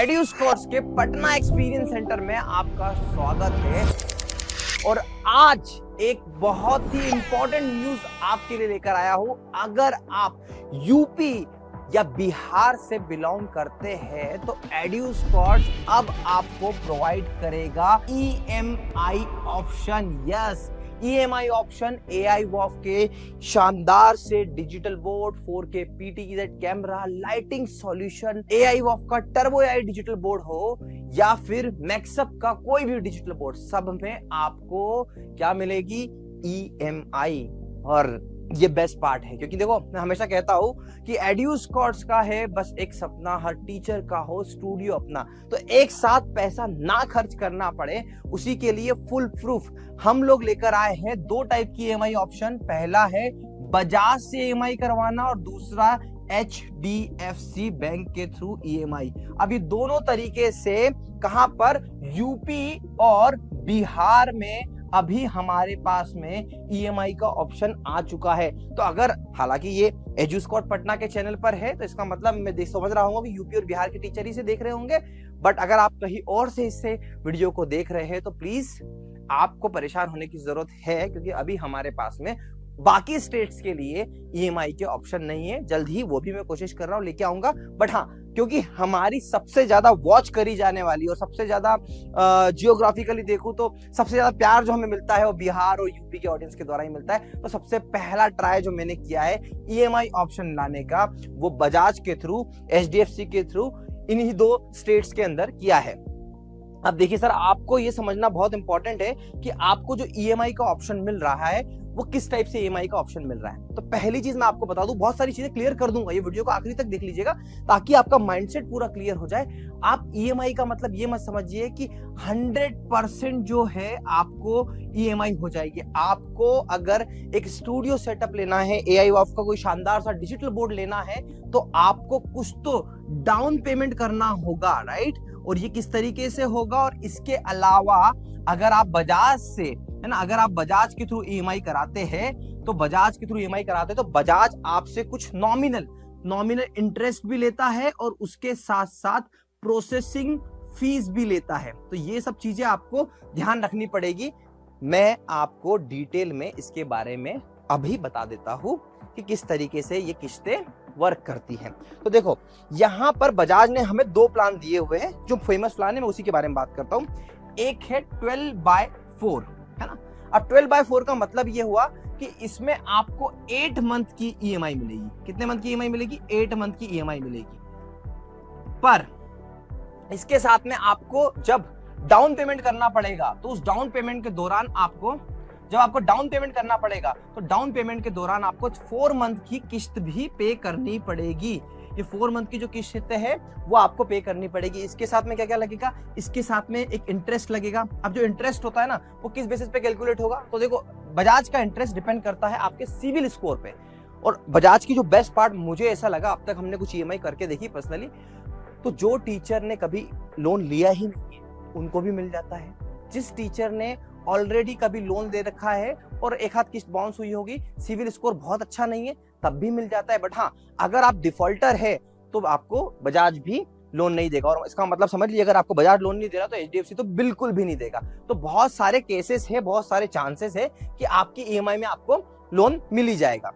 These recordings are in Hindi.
एड्यूस्कॉर्स के पटना एक्सपीरियंस सेंटर में आपका स्वागत है। और आज एक बहुत ही इंपॉर्टेंट न्यूज आपके लिए लेकर आया हूं। अगर आप यूपी या बिहार से बिलोंग करते हैं तो एड्यूस्कॉर्स अब आपको प्रोवाइड करेगा EMI option. Yes, EMI option AI वॉफ के शानदार से digital board, 4K PTZ camera, lighting solution, AI वॉफ का टर्बो एआई डिजिटल बोर्ड हो या फिर मैक्सअप का कोई भी डिजिटल बोर्ड, सब में आपको क्या मिलेगी? ईएमआई। और ये बेस्ट पार्ट है क्योंकि देखो, मैं हमेशा कहता हूं कि एड्यूस्कॉर्स का है बस एक सपना, हर टीचर का हो स्टूडियो अपना, तो एक साथ पैसा ना खर्च करना पड़े उसी के लिए फुल प्रूफ हम लोग लेकर आए हैं दो टाइप की ईएमआई ऑप्शन। पहला है बजाज से ईएमआई करवाना और दूसरा HDFC बैंक के थ्रू ईएमआई। अब ये दोनों तरीके से कहां पर? यूपी और बिहार में अभी हमारे पास में ईएमआई का ऑप्शन आ चुका है। तो अगर, हालांकि ये एड्यूस्कॉर्स पटना के चैनल पर है तो इसका मतलब मैं समझ रहा हूँ कि यूपी और बिहार के टीचर ही से देख रहे होंगे, बट अगर आप कहीं और से इससे वीडियो को देख रहे हैं तो प्लीज आपको परेशान होने की जरूरत है क्योंकि अभी हमारे पास में बाकी स्टेट्स के लिए ईएमआई के ऑप्शन नहीं है। जल्द ही वो भी मैं कोशिश कर रहा हूं, लेके आऊंगा। बट हाँ, क्योंकि हमारी सबसे ज्यादा वॉच करी जाने वाली और सबसे ज्यादा जियोग्राफिकली देखूं तो सबसे ज्यादा प्यार जो हमें मिलता है वो बिहार और यूपी के ऑडियंस के द्वारा ही मिलता है, तो सबसे पहला ट्राई जो मैंने किया है ईएमआई ऑप्शन लाने का वो बजाज के थ्रू, HDFC के थ्रू, इन्हीं दो स्टेट्स के अंदर किया है। अब देखिए सर, आपको ये समझना बहुत इंपॉर्टेंट है कि आपको जो ईएमआई का ऑप्शन मिल रहा है वो किस टाइप से ईएमआई का ऑप्शन मिल रहा है। तो पहली चीज मैं आपको बता दूं, बहुत सारी चीजें क्लियर कर दूंगा, ये वीडियो को आखिरी तक देख लीजिएगा ताकि आपका माइंडसेट पूरा क्लियर हो जाए। आप ईएमआई का मतलब ये मत समझिए कि 100% जो है आपको ईएमआई हो जाएगी। आपको अगर एक स्टूडियो सेटअप लेना है, एआई वॉफ का कोई शानदार सा डिजिटल बोर्ड लेना है तो आपको कुछ तो डाउन पेमेंट करना होगा, राइट? और ये किस तरीके से होगा? और इसके अलावा अगर आप बजाज से, है ना, अगर आप बजाज के थ्रू ईएमआई कराते हैं तो बजाज के थ्रू ईएमआई कराते हैं तो बजाज आपसे कुछ नॉमिनल इंटरेस्ट भी लेता है और उसके साथ साथ प्रोसेसिंग फीस भी लेता है। तो ये सब चीजें आपको ध्यान रखनी पड़ेगी। मैं आपको डिटेल में इसके बारे में अभी बता देता हूं कि किस तरीके से ये किस्तें वर्क करती हैं। तो देखो, यहां पर बजाज ने हमें दो प्लान दिए हुए हैं, जो फेमस प्लान है मैं उसी के बारे में बात करता हूं। एक है 12/4, है ना। अब 12/4 का मतलब ये हुआ कि इसमें आपको 8 मंथ की ईएमआई मिलेगी। कितने मंथ की ईएमआई मिलेगी? 8 मंथ की ईएमआई मिलेगी। पर इसके साथ में आपको जब डाउन पेमेंट करना पड़ेगा तो उस डाउन पेमेंट के दौरान आपको, जब आपको डाउन पेमेंट करना पड़ेगा तो डाउन पेमेंट के दौरान आपको 4 मंथ की किस्त भी पे करनी पड़ेगी। ये 4 मंथ की जो किस्त है वो आपको पे करनी पड़ेगी। इसके साथ में क्या क्या लगेगा? इसके साथ में एक इंटरेस्ट लगेगा। अब जो इंटरेस्ट होता है ना, वो किस बेसिस पे कैलकुलेट होगा? तो देखो, बजाज का इंटरेस्ट डिपेंड करता है आपके सिविल स्कोर पे। और बजाज की जो बेस्ट पार्ट मुझे ऐसा लगा, अब तक हमने कुछ ईएमआई करके देखी पर्सनली, तो जो टीचर ने कभी लोन लिया ही नहीं है उनको भी मिल जाता है। जिस टीचर ने ऑलरेडी कभी लोन दे रखा है और एक हाथ किस्त बाउंस हुई होगी, सिविल स्कोर बहुत अच्छा नहीं है, तब भी मिल जाता है। बट हाँ, अगर आप डिफॉल्टर है तो आपको बजाज भी लोन नहीं देगा। और इसका मतलब समझ लीजिए, अगर आपको बजाज लोन नहीं दे रहा तो HDFC तो बिल्कुल भी नहीं देगा। तो बहुत सारे केसेस है, बहुत सारे चांसेस है कि आपकी ईएमआई में आपको लोन मिल ही जाएगा।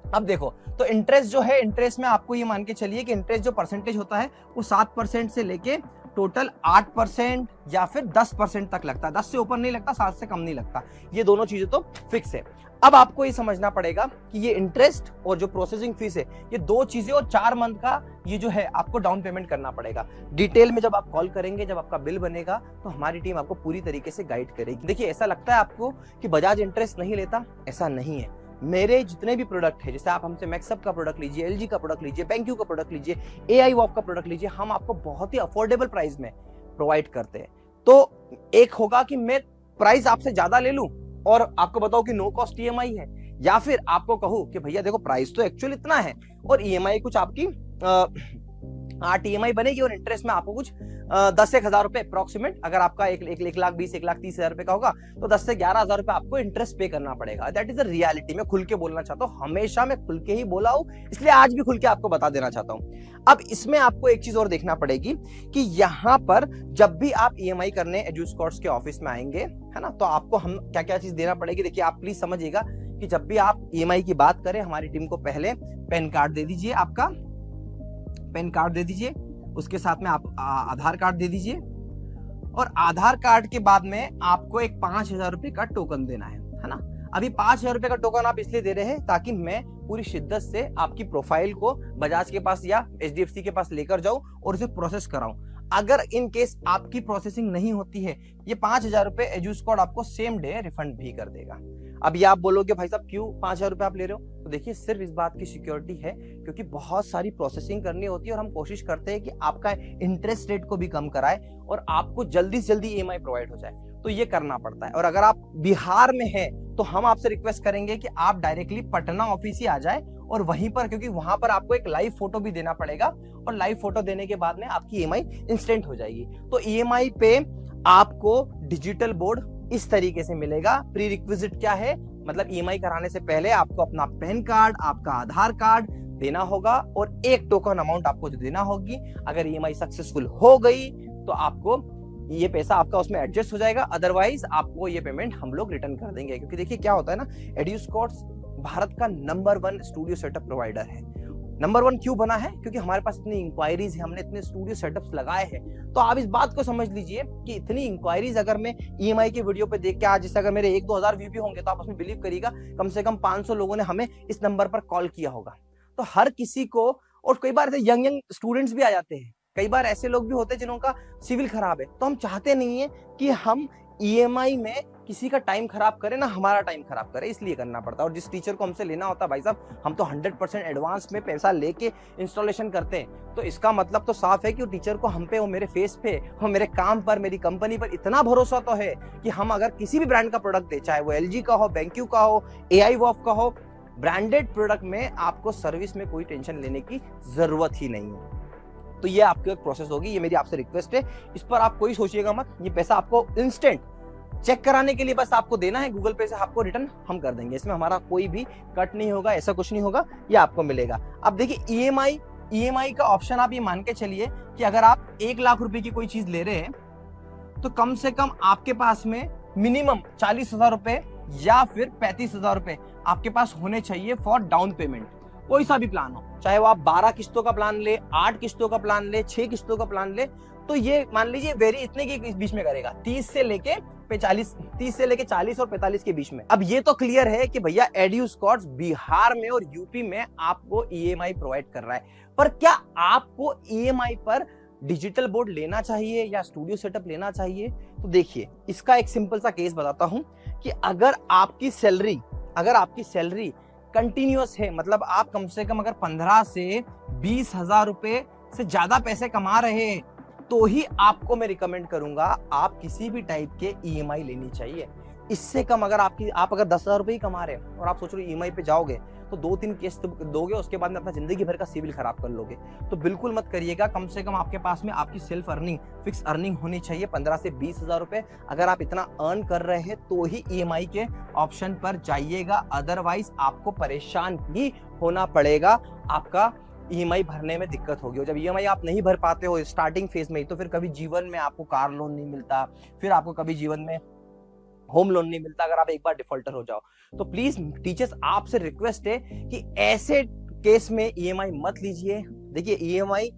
अब देखो, तो इंटरेस्ट जो है, इंटरेस्ट में आपको ये मान के चलिए कि इंटरेस्ट जो परसेंटेज होता है वो 7% से लेके टोटल 8% या फिर 10% तक लगता है। 10 से ऊपर नहीं लगता, 7 से कम नहीं लगता। ये दोनों चीजें तो फिक्स है। अब आपको ये समझना पड़ेगा कि ये इंटरेस्ट और जो प्रोसेसिंग फीस है, ये दो चीजें, और 4 मंथ का ये जो है आपको डाउन पेमेंट करना पड़ेगा। डिटेल में जब आप कॉल करेंगे, जब आपका बिल बनेगा, तो हमारी टीम आपको पूरी तरीके से गाइड करेगी। देखिए, ऐसा लगता है आपको कि बजाज इंटरेस्ट नहीं लेता, ऐसा नहीं है। मेरे जितने भी प्रोडक्ट है, जैसे आप हमसे मैक्सअप का प्रोडक्ट लीजिए, LG का प्रोडक्ट लीजिए, BenQ का प्रोडक्ट लीजिए, एआई वॉफ का प्रोडक्ट लीजिए, हम आपको बहुत ही अफोर्डेबल प्राइस में प्रोवाइड करते हैं। तो एक होगा कि मैं प्राइस आपसे ज्यादा ले लूं और आपको बताओ कि नो कॉस्ट ईएमआई है, या फिर आपको कहूं कि भैया देखो, प्राइस तो एक्चुअली इतना है और ईएमआई कुछ आपकी 8 ईएमआई बनेगी और इंटरेस्ट में आपको कुछ 10-1,000 रुपए अप्रोक्सीमेट, अगर आपका 1,20,000 1,30,000 रुपए का होगा तो 10 से 11,000 रुपए आपको इंटरेस्ट पे करना पड़ेगा। That is the reality. मैं खुल के बोलना चाहता हूँ, हमेशा मैं खुल के ही बोला हूँ, इसलिए आज भी खुल के आपको बता देना चाहता हूँ। अब इसमें आपको एक चीज और देखना पड़ेगी कि यहाँ पर जब भी आप ईएमआई करने एजुस्कॉर्ट्स के ऑफिस में आएंगे, है ना, तो आपको हम क्या क्या चीज देना पड़ेगी। देखिए, आप प्लीज समझिएगा कि जब भी आप ईएमआई की बात करें, हमारी टीम को पहले पैन कार्ड दे दीजिए, आपका पैन कार्ड दे दीजिए, उसके साथ में आप आधार कार्ड दे दीजिए, और आधार कार्ड के बाद में आपको एक 5,000 रुपए का टोकन देना है ना। अभी 5,000 रुपए का टोकन आप इसलिए दे रहे हैं ताकि मैं पूरी शिद्दत से आपकी प्रोफाइल को बजाज के पास या एचडीएफसी के पास लेकर जाऊं और उसे प्रोसेस कराऊं। अगर इन केस आपकी प्रोसेसिंग नहीं होती है, ये 5,000 रुपए एजुस्कॉर्ट आपको सेम डे रिफंड भी कर देगा। अब ये आप बोलोगे भाई साहब क्यों 5,000 रुपए आप ले रहे हो, तो देखिए सिर्फ इस बात की सिक्योरिटी है क्योंकि बहुत सारी प्रोसेसिंग करनी होती है और हम कोशिश करते हैं कि आपका इंटरेस्ट रेट को भी कम कराए और आपको जल्दी से जल्दी ईएमआई प्रोवाइड हो जाए, तो ये करना पड़ता है। और अगर आप बिहार में हैं तो हम आपसे रिक्वेस्ट करेंगे कि आप डायरेक्टली पटना ऑफिस ही आ जाए और वहीं पर, क्योंकि वहां पर आपको एक लाइव फोटो भी देना पड़ेगा और लाइव फोटो देने के बाद में आपकी ईएमआई इंस्टेंट हो जाएगी। तो ईएमआई पे आपको डिजिटल बोर्ड इस तरीके से मिलेगा। प्री रिक्विजिट क्या है, मतलब ईएमआई कराने से पहले आपको अपना पैन कार्ड, आपका आधार कार्ड देना होगा और एक टोकन अमाउंट आपको जो देना होगी। अगर ईएमआई सक्सेसफुल हो गई तो आपको ये पैसा आपका उसमें एडजस्ट हो जाएगा, अदरवाइज आपको ये पेमेंट हम लोग रिटर्न कर देंगे। क्योंकि देखिए क्या होता है ना, एड्यूस्कॉर्ट्स भारत का नंबर 1 स्टूडियो सेटअप प्रोवाइडर है। नंबर 1 क्यों बना है, क्योंकि हमारे पास इतनी इंक्वायरीज है, हमने इतने स्टूडियो सेटअप्स लगाए हैं। तो आप इस बात को समझ लीजिए कि इतनी इंक्वायरीज अगर मैं ईएमआई के वीडियो पे देख के आज, जैसे अगर मेरे 1-2 हजार व्यू भी होंगे तो आप उसमें बिलीव करिएगा कम से कम 500 लोगों ने हमें इस नंबर पर कॉल किया होगा। तो हर किसी को, और कई बार यंग स्टूडेंट्स भी आ जाते हैं, कई बार ऐसे लोग भी होते हैं जिनका सिविल खराब है, तो हम चाहते नहीं है कि हम ईएमआई में किसी का टाइम खराब करे, ना हमारा टाइम खराब करे, इसलिए करना पड़ता है। और जिस टीचर को हमसे लेना होता है भाई साहब, हम तो 100% एडवांस में पैसा लेके इंस्टॉलेशन करते हैं। तो इसका मतलब तो साफ है कि वो टीचर को हम पे, वो मेरे फेस पे, वो मेरे काम पर, मेरी कंपनी पर इतना भरोसा तो है कि हम अगर किसी भी ब्रांड का प्रोडक्ट दे, चाहे वो एलजी का हो, BenQ का हो, AI-WOF का हो, ब्रांडेड प्रोडक्ट में आपको सर्विस में कोई टेंशन लेने की जरूरत ही नहीं है। तो ये आपकी एक प्रोसेस होगी, ये मेरी आपसे रिक्वेस्ट है, इस पर आप कोई सोचिएगा मत। ये पैसा आपको इंस्टेंट चेक कराने के लिए बस आपको देना है, गूगल पे से आपको रिटर्न हम कर देंगे। इसमें हमारा कोई भी कट नहीं होगा, ऐसा कुछ नहीं होगा, ये आपको मिलेगा। अब देखिए ईएमआई का ऑप्शन आप ये मान के चलिए कि अगर आप 1 लाख रुपए की कोई चीज ले रहे हैं तो कम से कम आपके पास में मिनिमम 40,000 रुपए या फिर 35,000 रुपए आपके पास होने चाहिए फॉर डाउन पेमेंट। कोई सा भी प्लान हो, चाहे वो आप 12 किस्तों का प्लान ले, 8 किस्तों का प्लान ले, 6 किस्तों का प्लान ले, तो ये मान लीजिए वेरी इतने के बीच में करेगा, 30 से लेके 40 और 45 के बीच में। अब ये तो क्लियर है कि भैया एड्यूस्कॉर्ट्स बिहार में और यूपी में आपको ईएमआई प्रोवाइड कर रहा है, पर क्या आपको ईएमआई पर डिजिटल बोर्ड लेना चाहिए या स्टूडियो सेटअप लेना चाहिए? तो देखिए, इसका एक सिंपल सा केस बताता हूं कि अगर आपकी सैलरी कंटिन्यूअस है, मतलब आप कम से कम अगर 15 से 20 हजार रुपए से ज्यादा पैसे कमा रहे हैं, तो ही आपको मैं रिकमेंड करूंगा आप किसी भी टाइप के ईएमआई लेनी चाहिए। इससे कम अगर आप अगर 10,000 रुपए ही कमा रहे हैं और आप सोच रहे हो ईएमआई पे जाओगे तो 2-3 किस्त दोगे, उसके बाद में अपना जिंदगी भर का सिविल खराब कर लोगे। तो बिल्कुल मत करिएगा। कम से कम आपके पास में आपकी सेल्फ अर्निंग, फिक्स अर्निंग होनी चाहिए 15 से 20 हजार रुपए। अगर आप इतना अर्न कर रहे हैं तो ही ईएमआई के ऑप्शन पर जाइएगा, अदरवाइज आपको परेशान ही होना पड़ेगा। आपका ईएमआई भरने में दिक्कत होगी, और जब ईएमआई आप नहीं भर पाते हो स्टार्टिंग फेज में, तो फिर कभी जीवन में आपको कार लोन नहीं मिलता, फिर आपको कभी जीवन में होम लोन नहीं मिलता अगर आप एक बार डिफॉल्टर हो जाओ। तो प्लीज टीचर्स, आपसे रिक्वेस्ट है कि ऐसे केस में ईएमआई मत लीजिए। देखिए, ईएमआई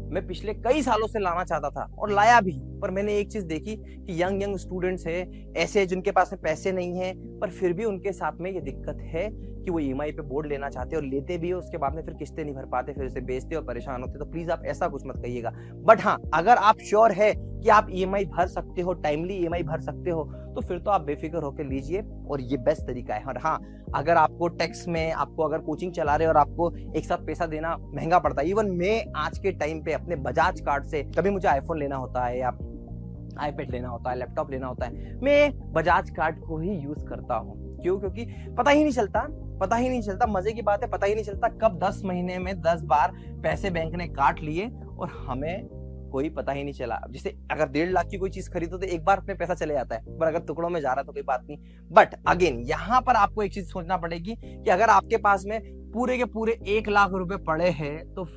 मैं पिछले कई सालों से लाना चाहता था और लाया भी, पर मैंने एक चीज देखी कि यंग स्टूडेंट्स है ऐसे जिनके पास में पैसे नहीं है, पर फिर भी उनके साथ में ये दिक्कत है कि वो ईएमआई पे बोर्ड लेना चाहते और लेते भी है, उसके बाद में फिर किस्तें नहीं भर पाते, फिर उसे बेचते और परेशान होते। तो प्लीज आप ऐसा कुछ मत कहिएगा। बट हाँ, अगर आप श्योर है कि आप ईएमआई भर सकते हो, टाइमली ईएमआई भर सकते हो, तो फिर तो आप बेफिक्र होकर लीजिए और ये बेस्ट तरीका है। और हाँ, अगर आपको टैक्स में, आपको अगर कोचिंग चला रहे हो और आपको एक साथ पैसा देना महंगा पड़ता है, इवन मैं आज के टाइम पे अपने बजाज कार्ड से, कभी मुझे आईफोन लेना होता है या आईपैड लेना होता है, लैपटॉप लेना होता है, मैं बजाज कार्ड को ही यूज करता हूँ। क्यों? क्योंकि पता ही नहीं चलता, मजे की बात है, पता ही नहीं चलता कब 10 महीने में 10 बार पैसे बैंक ने काट लिए और हमें कोई पता ही नहीं चला। जैसे अगर 1.5 लाख की कोई चीज खरीदो तो एक बार में पैसा चले जाता है, पर अगर टुकड़ों में जा रहा है तो कोई बात नहीं। बट अगेन यहाँ पर आपको एक चीज सोचना पड़ेगी कि अगर आपके पास में पूरे के पूरे 1 लाख रुपए पड़े हैं तो,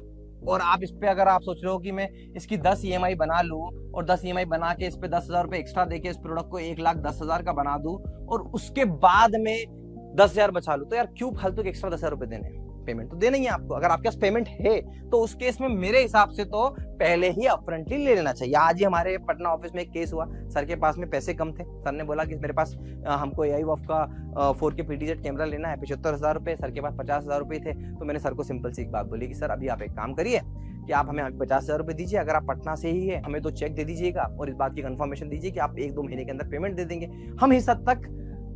और आप इस पे अगर आप सोच रहे हो कि मैं इसकी 10 ईएमआई बना लूं और 10 ईएमआई बना के इस पे 10,000 रुपए एक्स्ट्रा देके इस प्रोडक्ट को 1,10,000 का बना दूं और उसके बाद में 10,000 बचा लूं, तो यार क्यों फालतू के एक्स्ट्रा 10,000 रुपए देने? पेमेंट तो देना ही है आपको। अगर आपके पास पेमेंट है तो उस केस में मेरे हिसाब से तो पहले ही अपफ्रंटली ले लेना चाहिए। आज ही हमारे पटना ऑफिस में एक केस हुआ, सर के पास में पैसे कम थे, सर ने बोला कि मेरे पास हमको AI वॉफ का 4K PTZ कैमरा लेना है, 75,000 रुपए, सर के पास 50,000 रुपए थे। तो मैंने सर को सिंपल सी एक बात बोली कि सर अभी आप एक काम करिए कि आप हमें 50,000 रुपए दीजिए, अगर आप पटना से ही है हमें तो चेक दे दीजिएगा और इस बात की कंफर्मेशन दीजिए कि आप 1-2 महीने के अंदर पेमेंट दे देंगे। हम इस हद तक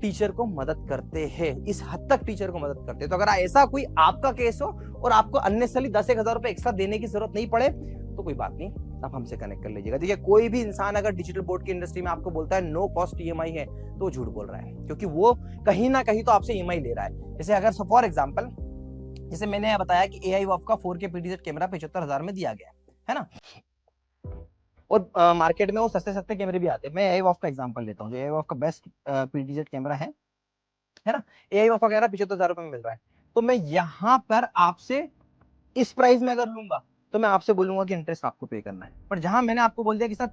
टीचर को मदद करते हैं, इस हद तक टीचर को मदद करते हैं। तो अगर ऐसा कोई आपका केस हो और आपको अननेसेसरली 10,000 रुपए एक्स्ट्रा देने की जरूरत नहीं पड़े तो कोई बात नहीं, आप हमसे कनेक्ट कर लीजिएगा। देखिए कोई भी इंसान अगर डिजिटल बोर्ड की इंडस्ट्री में आपको बोलता है नो कॉस्ट ईएमआई है तो वो झूठ बोल रहा है, क्योंकि वो कहीं ना कहीं तो आपसे ईएमआई ले रहा है। जैसे अगर फॉर एग्जाम्पल जैसे मैंने बताया कि AI वॉफ का 4K PTZ कैमरा 75,000 में दिया गया है ना, और मार्केट में वो सस्ते सस्ते कैमरे भी आते हैं। मैं AI वॉफ का एग्जांपल लेता हूँ, जो AI वॉफ का बेस्ट PTZ कैमरा है ना, AI वॉफ का कैमरा 75,000 रुपए में मिल रहा है। तो मैं यहाँ पर आपसे इस प्राइस में अगर लूंगा तो मैं आपसे बोलूंगा कि इंटरेस्ट आपको पे करना है। पर जहां मैंने आपको बोल दिया कि सर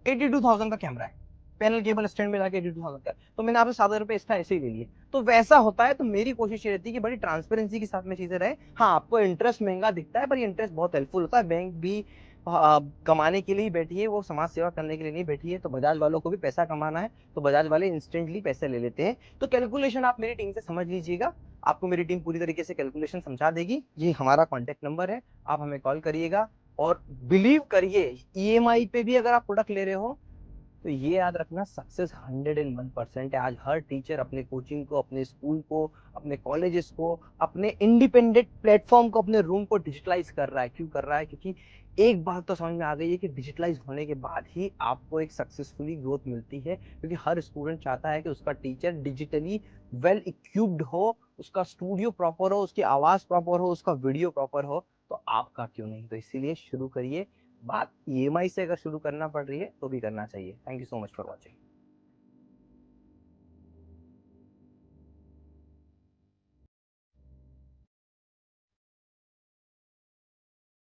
82,000 का कैमरा है, पैनल केबल स्टैंड में जाके 82,000 का, तो मैंने आपसे 7,000 रुपए एक्स्ट्रा ऐसे ही ले लिए। तो वैसा होता है। तो मेरी कोशिश ये रहती है कि बड़ी ट्रांसपेरेंसी के साथ में चीजें रहे। हाँ, आपको इंटरेस्ट महंगा दिखता है पर ये इंटरेस्ट बहुत हेल्पफुल होता है। बैंक भी कमाने के लिए ही बैठी है, वो समाज सेवा करने के लिए नहीं बैठी है। तो बजाज वालों को भी पैसा कमाना है तो बजाज वाले इंस्टेंटली पैसे ले लेते हैं। तो कैलकुलेशन आप मेरी टीम से समझ लीजिएगा, आपको मेरी टीम पूरी तरीके से कैलकुलेशन समझा देगी। ये हमारा कॉन्टेक्ट नंबर है, आप हमें कॉल करिएगा। और बिलीव करिए, ईएमआई पे भी अगर आप प्रोडक्ट ले रहे हो तो ये याद रखना, सक्सेस 101% है। आज हर टीचर अपने कोचिंग को, अपने स्कूल को, अपने कॉलेजेस को, अपने इंडिपेंडेंट प्लेटफॉर्म को, अपने रूम को डिजिटलाइज कर रहा है। क्यों कर रहा है? क्योंकि एक बात तो समझ में आ गई है कि डिजिटलाइज होने के बाद ही आपको एक सक्सेसफुली ग्रोथ मिलती है। क्योंकि हर स्टूडेंट चाहता है कि उसका टीचर डिजिटली वेल इक्विप्ड हो, उसका स्टूडियो प्रॉपर हो, उसकी आवाज प्रॉपर हो, उसका वीडियो प्रॉपर हो। तो आपका क्यों नहीं? तो इसीलिए शुरू करिए। बात ईएमआई से अगर शुरू करना पड़ रही है तो भी करना चाहिए। Thank you so much for watching.